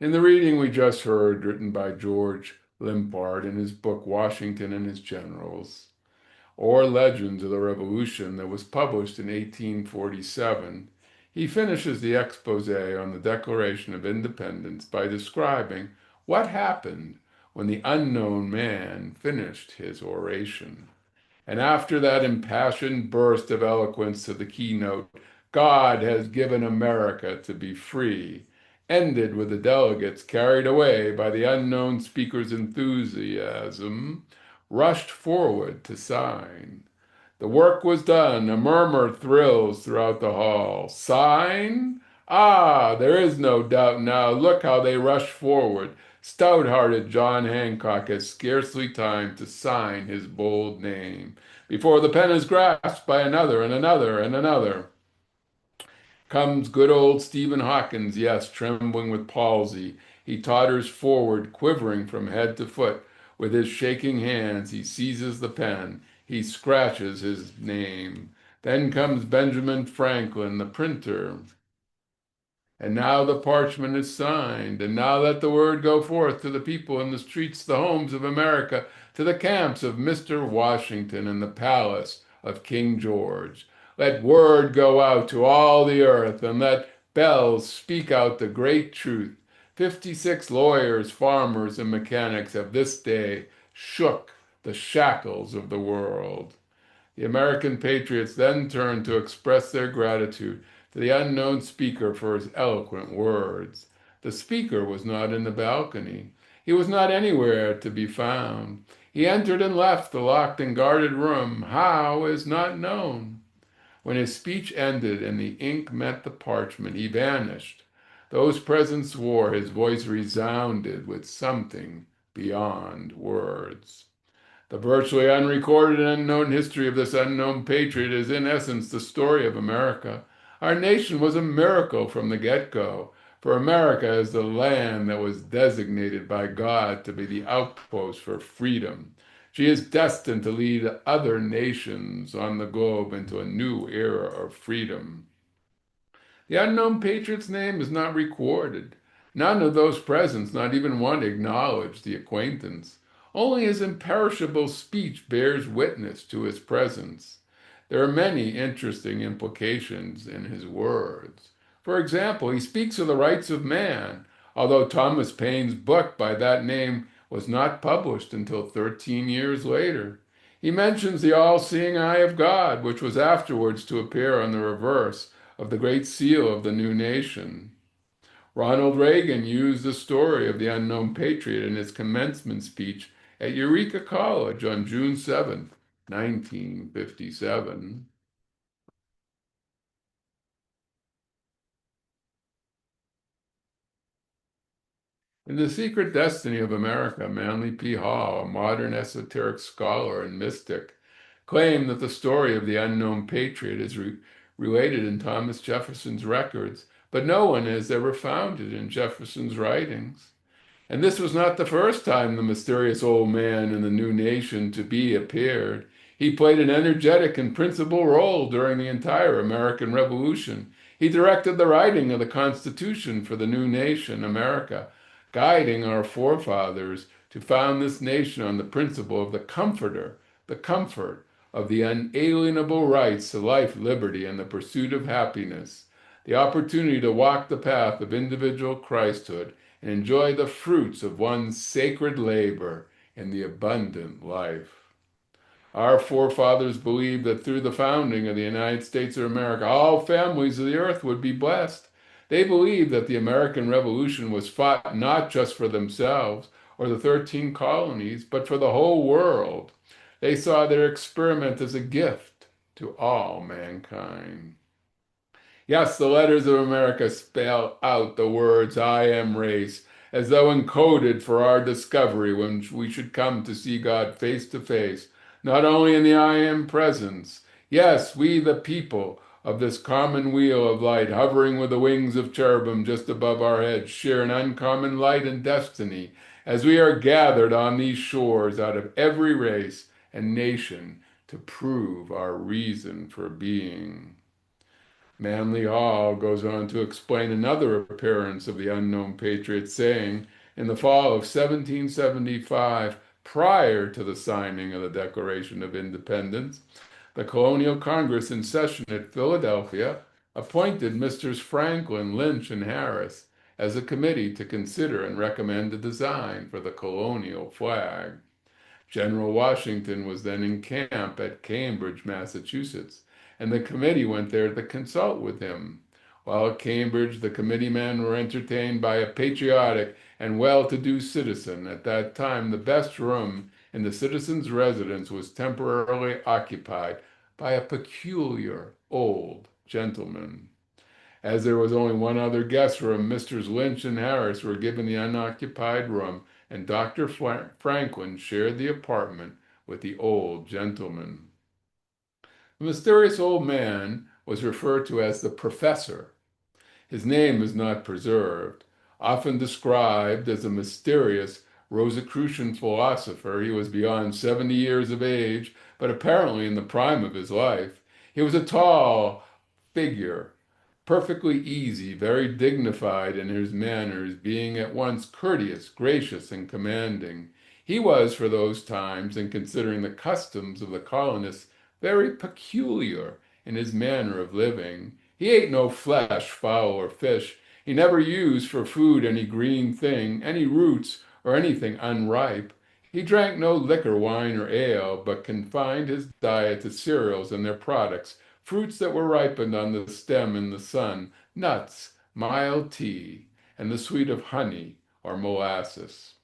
In the reading we just heard, written by George Limpard in his book Washington and His Generals, or Legends of the Revolution, that was published in 1847, he finishes the expose on the Declaration of Independence by describing what happened when the unknown man finished his oration. And after that impassioned burst of eloquence to the keynote, God has given America to be free, ended with the delegates carried away by the unknown speaker's enthusiasm, rushed forward to sign. The work was done. A murmur thrills throughout the hall. Sign? Ah, there is no doubt now. Look how they rush forward. Stout-hearted John Hancock has scarcely time to sign his bold name before the pen is grasped by another and another and another. Comes good old Stephen Hawkins, yes, trembling with palsy. He totters forward, quivering from head to foot. With his shaking hands, he seizes the pen. He scratches his name. Then comes Benjamin Franklin, the printer. And now the parchment is signed, and now let the word go forth to the people in the streets, the homes of America, to the camps of Mr. Washington and the palace of King George. Let word go out to all the earth, and let bells speak out the great truth. 56 lawyers, farmers, and mechanics have this day shook the shackles of the world. The American patriots then turned to express their gratitude to the unknown speaker for his eloquent words. The speaker was not in the balcony. He was not anywhere to be found. He entered and left the locked and guarded room. How is not known. When his speech ended and the ink met the parchment, he vanished. Those present swore his voice resounded with something beyond words. The virtually unrecorded and unknown history of this unknown patriot is, in essence, the story of America. Our nation was a miracle from the get-go, for America is the land that was designated by God to be the outpost for freedom. She is destined to lead other nations on the globe into a new era of freedom. The unknown patriot's name is not recorded. None of those present, not even one, acknowledge the acquaintance. Only his imperishable speech bears witness to his presence. There are many interesting implications in his words. For example, he speaks of the rights of man, although Thomas Paine's book by that name was not published until 13 years later. He mentions the all-seeing eye of God, which was afterwards to appear on the reverse of the Great Seal of the new nation. Ronald Reagan used the story of the unknown patriot in his commencement speech at Eureka College on June 7th, 1957. In The Secret Destiny of America, Manly P. Hall, a modern esoteric scholar and mystic, claimed that the story of the unknown patriot is related in Thomas Jefferson's records, but no one has ever found it in Jefferson's writings. And this was not the first time the mysterious old man in the new nation to be appeared. He played an energetic and principal role during the entire American Revolution. He directed the writing of the Constitution for the new nation, America, guiding our forefathers to found this nation on the principle of the comforter, the comfort of the unalienable rights to life, liberty, and the pursuit of happiness, the opportunity to walk the path of individual Christhood and enjoy the fruits of one's sacred labor in the abundant life. Our forefathers believed that through the founding of the United States of America, all families of the earth would be blessed. They believed that the American Revolution was fought not just for themselves or the 13 colonies, but for the whole world. They saw their experiment as a gift to all mankind. Yes, the letters of America spell out the words I am race, as though encoded for our discovery when we should come to see God face to face, not only in the I am presence. Yes, we the people of this common wheel of light, hovering with the wings of cherubim just above our heads, share an uncommon light and destiny as we are gathered on these shores out of every race and nation to prove our reason for being. Manly Hall goes on to explain another appearance of the unknown patriot, saying, in the fall of 1775, prior to the signing of the Declaration of Independence, the Colonial Congress in session at Philadelphia appointed Messrs. Franklin, Lynch, and Harris as a committee to consider and recommend a design for the colonial flag. General Washington was then in camp at Cambridge, Massachusetts, and the committee went there to consult with him. While at Cambridge, the committeemen were entertained by a patriotic and well-to-do citizen. At that time, the best room in the citizen's residence was temporarily occupied by a peculiar old gentleman. As there was only one other guest room, Messrs. Lynch and Harris were given the unoccupied room, and Dr. Franklin shared the apartment with the old gentleman. The mysterious old man was referred to as the professor. His name is not preserved. Often described as a mysterious Rosicrucian philosopher, he was beyond 70 years of age, but apparently in the prime of his life. He was a tall figure, perfectly easy, very dignified in his manners, being at once courteous, gracious, and commanding. He was, for those times, and considering the customs of the colonists, very peculiar in his manner of living. He ate no flesh, fowl, or fish. He never used for food any green thing, any roots, or anything unripe. He drank no liquor, wine, or ale, but confined his diet to cereals and their products, fruits that were ripened on the stem in the sun, nuts, mild tea, and the sweet of honey or molasses.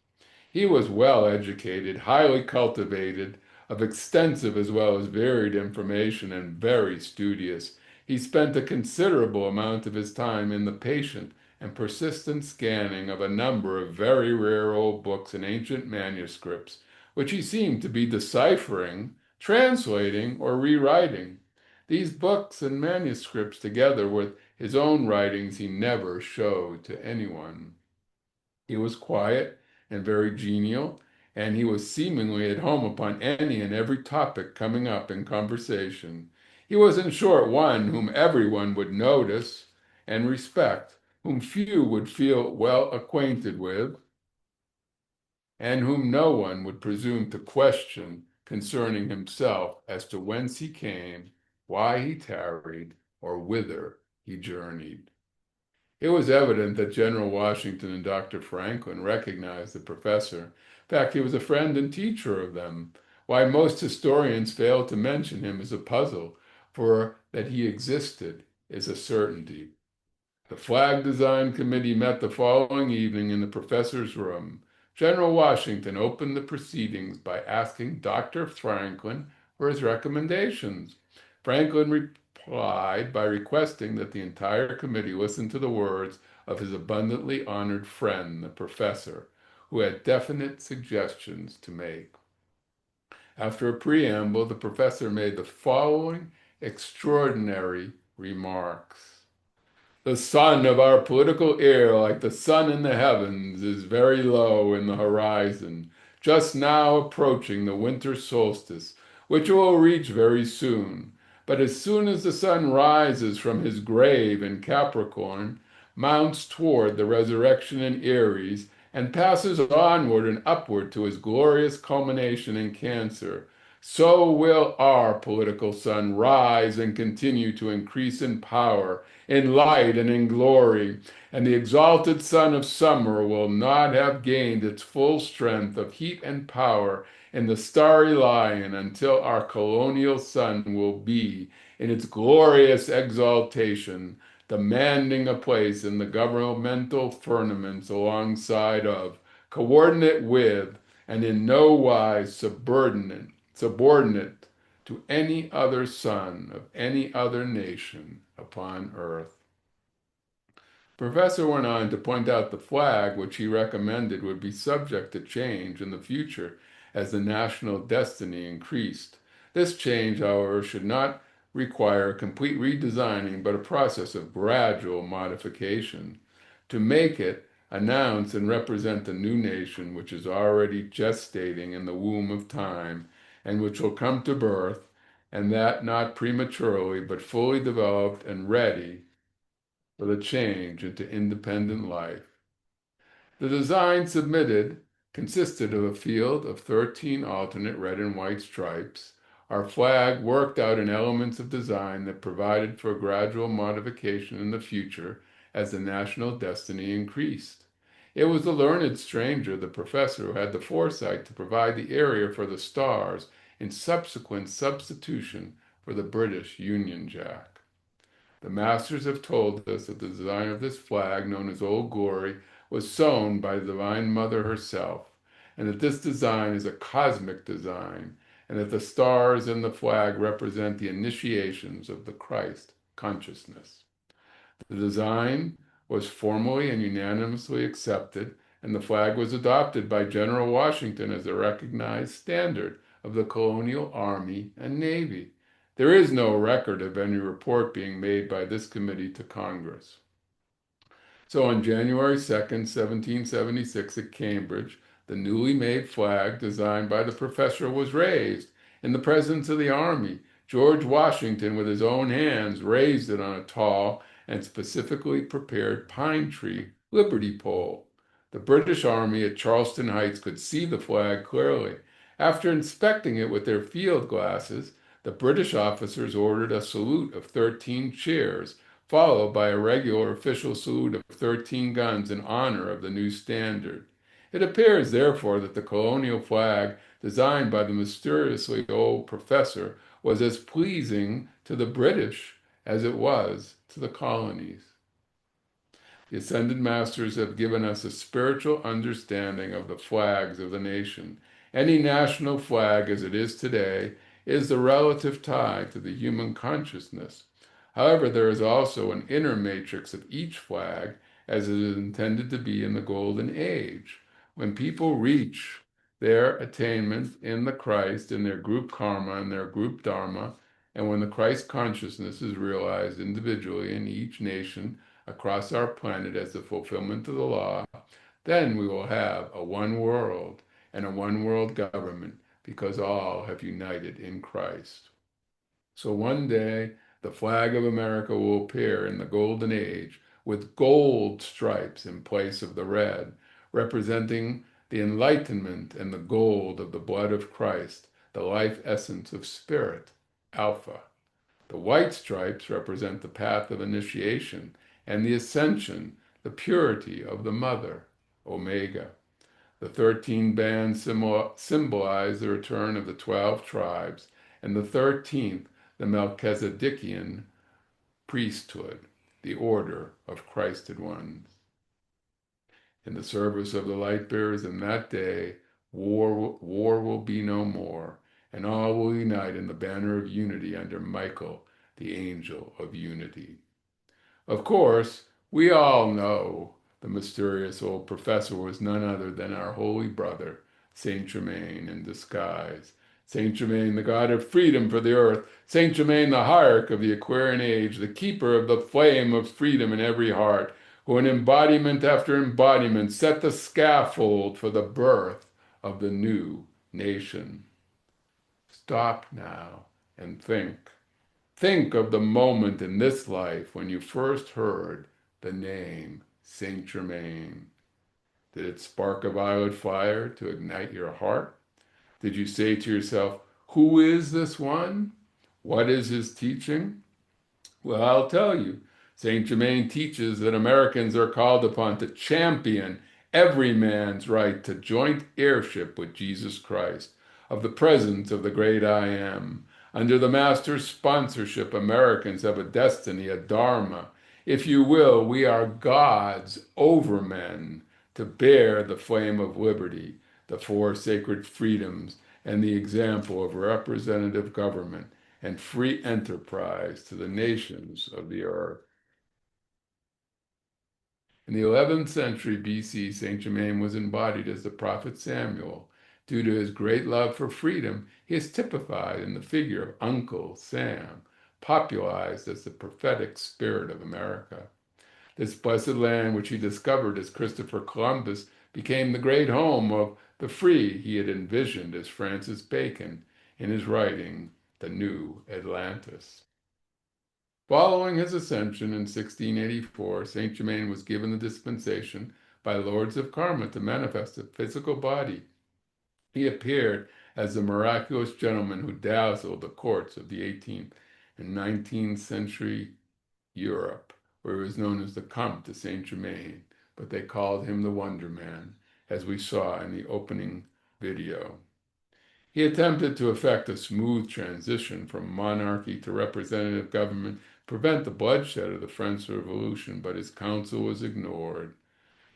He was well educated, highly cultivated, of extensive as well as varied information, and very studious. He spent a considerable amount of his time in the patient and persistent scanning of a number of very rare old books and ancient manuscripts, which he seemed to be deciphering, translating, or rewriting. These books and manuscripts, together with his own writings, he never showed to anyone. He was quiet and very genial, and he was seemingly at home upon any and every topic coming up in conversation. He was, in short, one whom everyone would notice and respect, whom few would feel well acquainted with, and whom no one would presume to question concerning himself as to whence he came, why he tarried, or whither he journeyed. It was evident that General Washington and Dr. Franklin recognized the professor. In fact, he was a friend and teacher of them. Why most historians fail to mention him is a puzzle, for that he existed is a certainty. The Flag Design Committee met the following evening in the professor's room. General Washington opened the proceedings by asking Dr. Franklin for his recommendations. Franklin replied by requesting that the entire committee listen to the words of his abundantly honored friend, the professor, who had definite suggestions to make. After a preamble, the professor made the following extraordinary remarks. The sun of our political era, like the sun in the heavens, is very low in the horizon, just now approaching the winter solstice, which it will reach very soon. But as soon as the sun rises from his grave in Capricorn, mounts toward the resurrection in Aries, and passes onward and upward to his glorious culmination in Cancer, so will our political sun rise and continue to increase in power, in light, and in glory, and the exalted sun of summer will not have gained its full strength of heat and power in the starry lion until our colonial sun will be, in its glorious exaltation, demanding a place in the governmental firmaments alongside of, coordinate with, and in no wise subordinate to any other son of any other nation upon earth. Professor went on to point out the flag, which he recommended would be subject to change in the future as the national destiny increased. This change, however, should not require complete redesigning, but a process of gradual modification. To make it announce and represent the new nation which is already gestating in the womb of time and which will come to birth and that not prematurely, but fully developed and ready for the change into independent life. The design submitted consisted of a field of 13 alternate red and white stripes. Our flag worked out in elements of design that provided for gradual modification in the future as the national destiny increased. It was the learned stranger, the professor, who had the foresight to provide the area for the stars in subsequent substitution for the British Union Jack. The masters have told us that the design of this flag, known as Old Glory, was sewn by the Divine Mother herself, and that this design is a cosmic design, and that the stars in the flag represent the initiations of the Christ consciousness. The design was formally and unanimously accepted, and the flag was adopted by General Washington as a recognized standard of the colonial army and navy. There is no record of any report being made by this committee to Congress. So on January 2nd, 1776, at Cambridge, the newly made flag designed by the professor was raised in the presence of the army. George Washington, with his own hands, raised it on a tall and specifically prepared pine tree liberty pole. The British Army at Charleston Heights could see the flag clearly. After inspecting it with their field glasses, the British officers ordered a salute of 13 cheers, followed by a regular official salute of 13 guns in honor of the new standard. It appears, therefore, that the colonial flag, designed by the mysteriously old professor, was as pleasing to the British as it was to the colonies. The Ascended Masters have given us a spiritual understanding of the flags of the nation. Any national flag, as it is today, is the relative tie to the human consciousness. However, there is also an inner matrix of each flag, as it is intended to be in the Golden Age. When people reach their attainment in the Christ, in their group karma, in their group dharma, and when the Christ consciousness is realized individually in each nation across our planet as the fulfillment of the law, then we will have a one world and a one world government because all have united in Christ. So one day, the flag of America will appear in the golden age with gold stripes in place of the red, representing the enlightenment and the gold of the blood of Christ, the life essence of spirit, Alpha. The white stripes represent the path of initiation and the ascension, the purity of the mother, Omega. The 13 bands symbolize the return of the 12 tribes, and the 13th, the Melchizedekian priesthood, the order of Christed ones. In the service of the light bearers in that day, war will be no more, and all will unite in the banner of unity under Michael, the angel of unity. Of course, we all know the mysterious old professor was none other than our holy brother, Saint Germain in disguise. Saint Germain, the god of freedom for the earth, Saint Germain, the hierarch of the Aquarian age, the keeper of the flame of freedom in every heart, who in embodiment after embodiment set the scaffold for the birth of the new nation. Stop now and think. Think of the moment in this life when you first heard the name Saint Germain. Did it spark a violet fire to ignite your heart? Did you say to yourself, who is this one? What is his teaching? Well, I'll tell you. Saint Germain teaches that Americans are called upon to champion every man's right to joint heirship with Jesus Christ, of the presence of the great I Am. Under the Master's sponsorship, Americans have a destiny, a dharma. If you will, we are God's overmen to bear the flame of liberty, the four sacred freedoms, and the example of representative government and free enterprise to the nations of the earth. In the 11th century BC, Saint Germain was embodied as the prophet Samuel. Due to his great love for freedom, he is typified in the figure of Uncle Sam, popularized as the prophetic spirit of America. This blessed land, which he discovered as Christopher Columbus, became the great home of the free he had envisioned as Francis Bacon in his writing, the new Atlantis. Following his ascension in 1684, Saint Germain was given the dispensation by Lords of Karma to manifest a physical body. He appeared as the miraculous gentleman who dazzled the courts of the 18th and 19th century Europe, where he was known as the Comte de Saint Germain, but they called him the Wonder Man, as we saw in the opening video. He attempted to effect a smooth transition from monarchy to representative government, prevent the bloodshed of the French Revolution, but his counsel was ignored.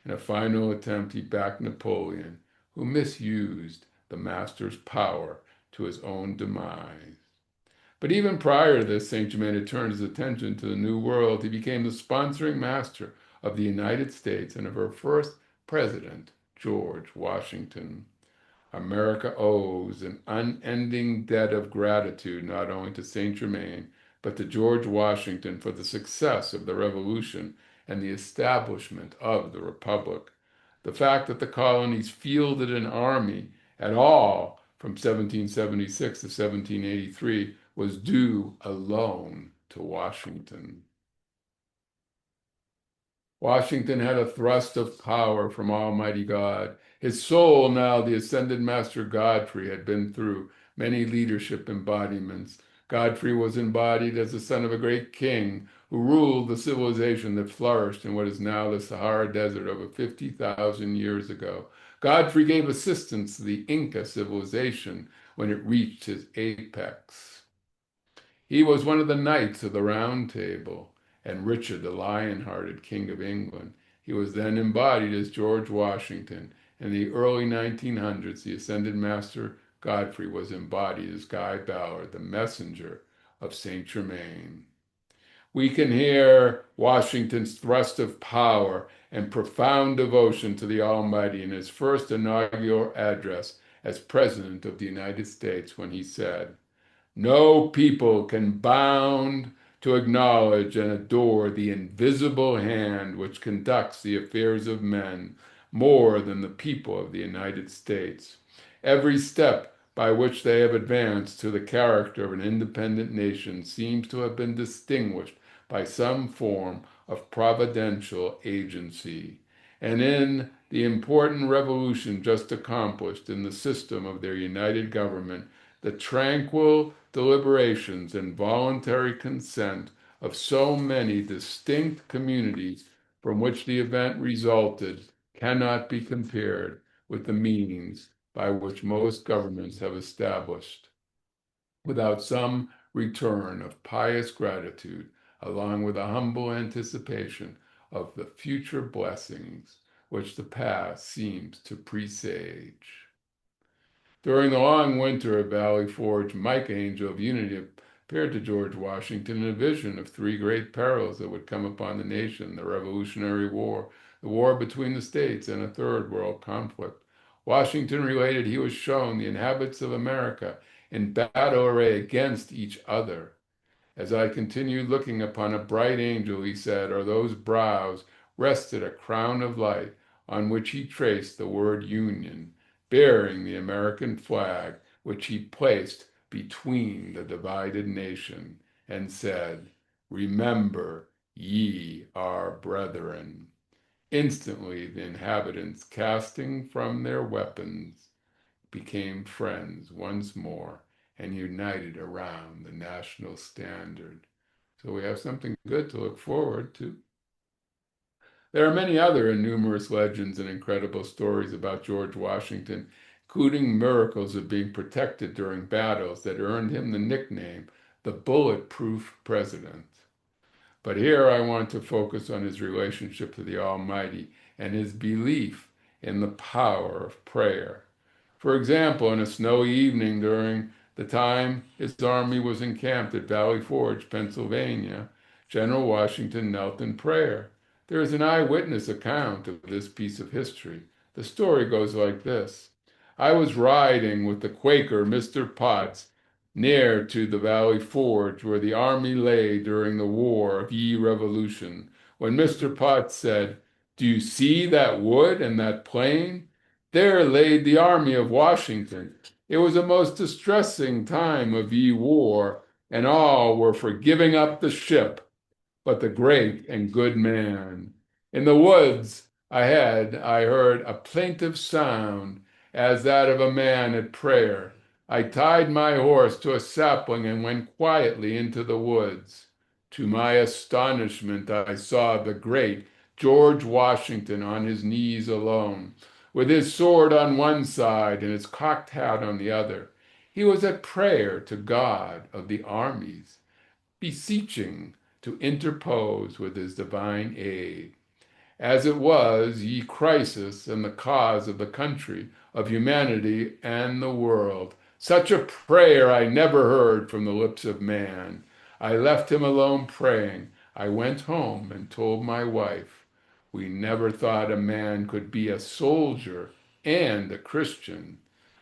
In a final attempt, he backed Napoleon, who misused the master's power to his own demise. But even prior to this, Saint Germain had turned his attention to the New World. He became the sponsoring master of the United States and of her first president, George Washington. America owes an unending debt of gratitude not only to Saint Germain, but to George Washington for the success of the Revolution and the establishment of the Republic. The fact that the colonies fielded an army at all from 1776 to 1783 was due alone to Washington. Washington had a thrust of power from Almighty God. His soul, now the ascended Master Godfrey, had been through many leadership embodiments. Godfrey was embodied as the son of a great king who ruled the civilization that flourished in what is now the Sahara Desert over 50,000 years ago. Godfrey gave assistance to the Inca civilization when it reached its apex. He was one of the knights of the Round Table, and Richard, the lion-hearted King of England. He was then embodied as George Washington. In the early 1900s, the Ascended Master Godfrey was embodied as Guy Ballard, the messenger of Saint Germain. We can hear Washington's thrust of power and profound devotion to the Almighty in his first inaugural address as President of the United States when he said, "No people can bound to acknowledge and adore the invisible hand which conducts the affairs of men more than the people of the United States. Every step by which they have advanced to the character of an independent nation seems to have been distinguished by some form of providential agency. And in the important revolution just accomplished in the system of their united government, the tranquil deliberations and voluntary consent of so many distinct communities from which the event resulted cannot be compared with the means by which most governments have established. Without some return of pious gratitude, along with a humble anticipation of the future blessings which the past seems to presage." During the long winter at Valley Forge, Mike Angel of Unity appeared to George Washington in a vision of three great perils that would come upon the nation: the Revolutionary War, the war between the states, and a third world conflict. Washington related he was shown the inhabitants of America in battle array against each other. "As I continued looking upon a bright angel," he said, "or those brows rested a crown of light on which he traced the word Union, bearing the American flag, which he placed between the divided nation, and said, 'Remember, ye are brethren.' Instantly the inhabitants, casting from their weapons, became friends once more and united around the national standard." So we have something good to look forward to. There are many other and numerous legends and incredible stories about George Washington, including miracles of being protected during battles that earned him the nickname the Bulletproof President. But here I want to focus on his relationship to the Almighty and his belief in the power of prayer. For example, on a snowy evening during the time his army was encamped at Valley Forge, Pennsylvania, General Washington knelt in prayer. There is an eyewitness account of this piece of history. The story goes like this. "I was riding with the Quaker Mr. Potts near to the Valley Forge where the army lay during the War of Ye Revolution, when Mr. Potts said, 'Do you see that wood and that plain? There laid the army of Washington. It was a most distressing time of ye war, and all were for giving up the ship but the great and good man. In the woods ahead, I heard a plaintive sound as that of a man at prayer. I tied my horse to a sapling and went quietly into the woods. To my astonishment, I saw the great George Washington on his knees alone, with his sword on one side and his cocked hat on the other. He was at prayer to God of the armies, beseeching to interpose with his divine aid. As it was, ye crisis in the cause of the country, of humanity and the world. Such a prayer I never heard from the lips of man. I left him alone praying. I went home and told my wife. We never thought a man could be a soldier and a Christian.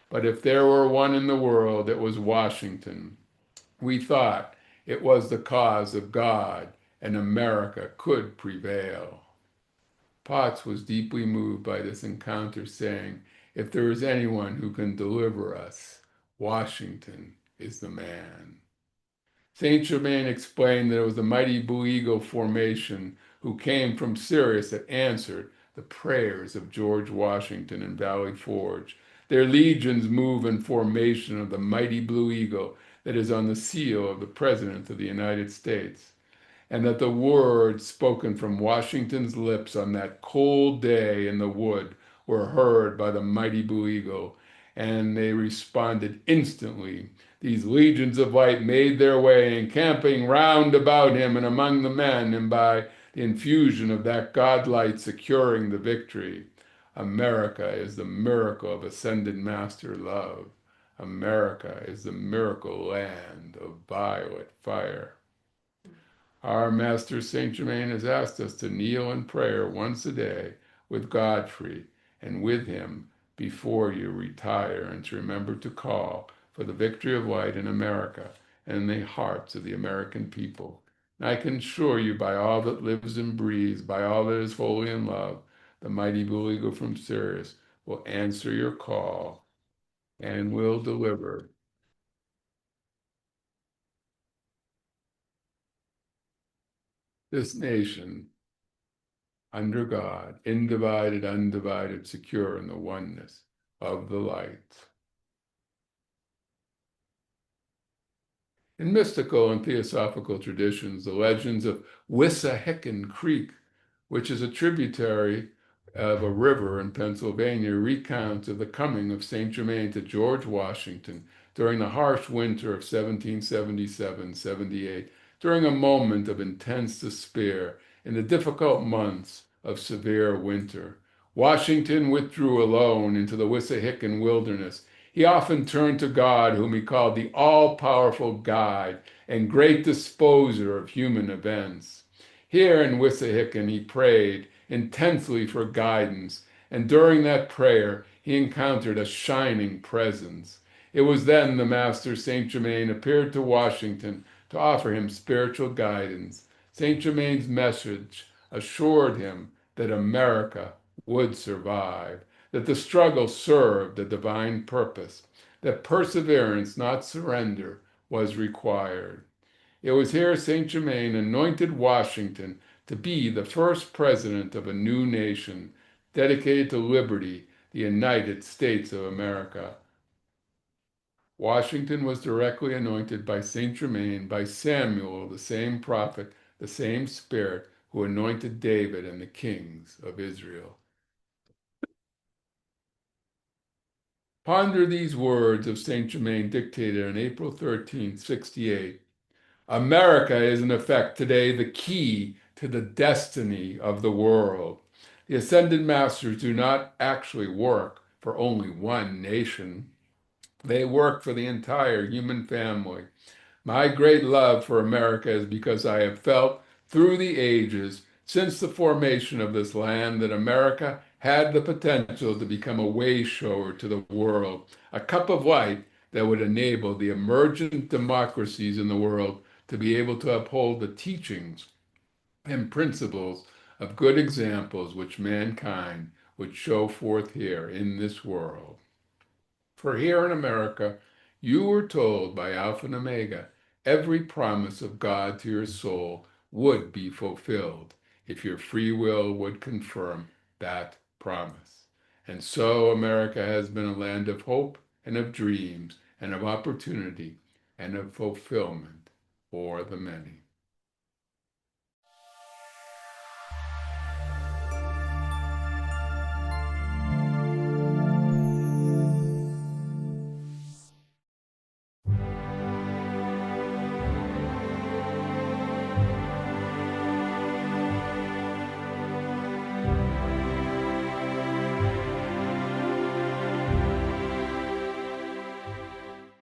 But if there were one in the world, it was Washington. We thought it was the cause of God and America could prevail. Potts was deeply moved by this encounter, saying, if there is anyone who can deliver us, Washington is the man. Saint Germain explained that it was the mighty Blue Eagle formation who came from Sirius that answered the prayers of George Washington in Valley Forge. Their legions move in formation of the mighty Blue Eagle that is on the seal of the President of the United States, and that the words spoken from Washington's lips on that cold day in the wood were heard by the mighty Blue Eagle, and they responded instantly. These legions of light made their way, encamping round about him and among the men, and by the infusion of that God-light securing the victory. America is the miracle of ascended master love. America is the miracle land of violet fire. Our Master Saint Germain has asked us to kneel in prayer once a day with Godfrey and with him before you retire, and to remember to call for the victory of light in America and in the hearts of the American people. And I can assure you, by all that lives and breathes, by all that is holy in love, the mighty Blue Eagle from Sirius will answer your call and will deliver this nation under God, individed, undivided, secure in the oneness of the light. In mystical and theosophical traditions, the legends of Wissahickon Creek, which is a tributary of a river in Pennsylvania, recounts of the coming of Saint Germain to George Washington during the harsh winter of 1777-78, during a moment of intense despair in the difficult months of severe winter. Washington withdrew alone into the Wissahickon wilderness. He often turned to God, whom he called the all-powerful guide and great disposer of human events. Here in Wissahickon, he prayed intensely for guidance, and during that prayer, he encountered a shining presence. It was then the Master Saint Germain appeared to Washington to offer him spiritual guidance. Saint Germain's message assured him that America would survive, that the struggle served a divine purpose, that perseverance, not surrender, was required. It was here Saint Germain anointed Washington to be the first president of a new nation dedicated to liberty, the United States of America. Washington was directly anointed by Saint Germain, by Samuel, the same prophet, the same spirit who anointed David and the kings of Israel. Ponder these words of Saint Germain dictated on April 13th, 68. America is in effect today the key to the destiny of the world. The ascended masters do not actually work for only one nation. They work for the entire human family. My great love for America is because I have felt through the ages, since the formation of this land, that America had the potential to become a way shower to the world, a cup of light that would enable the emergent democracies in the world to be able to uphold the teachings and principles of good examples which mankind would show forth here in this world. For here in America, you were told by Alpha and Omega every promise of God to your soul would be fulfilled if your free will would confirm that promise. And so America has been a land of hope and of dreams and of opportunity and of fulfillment for the many.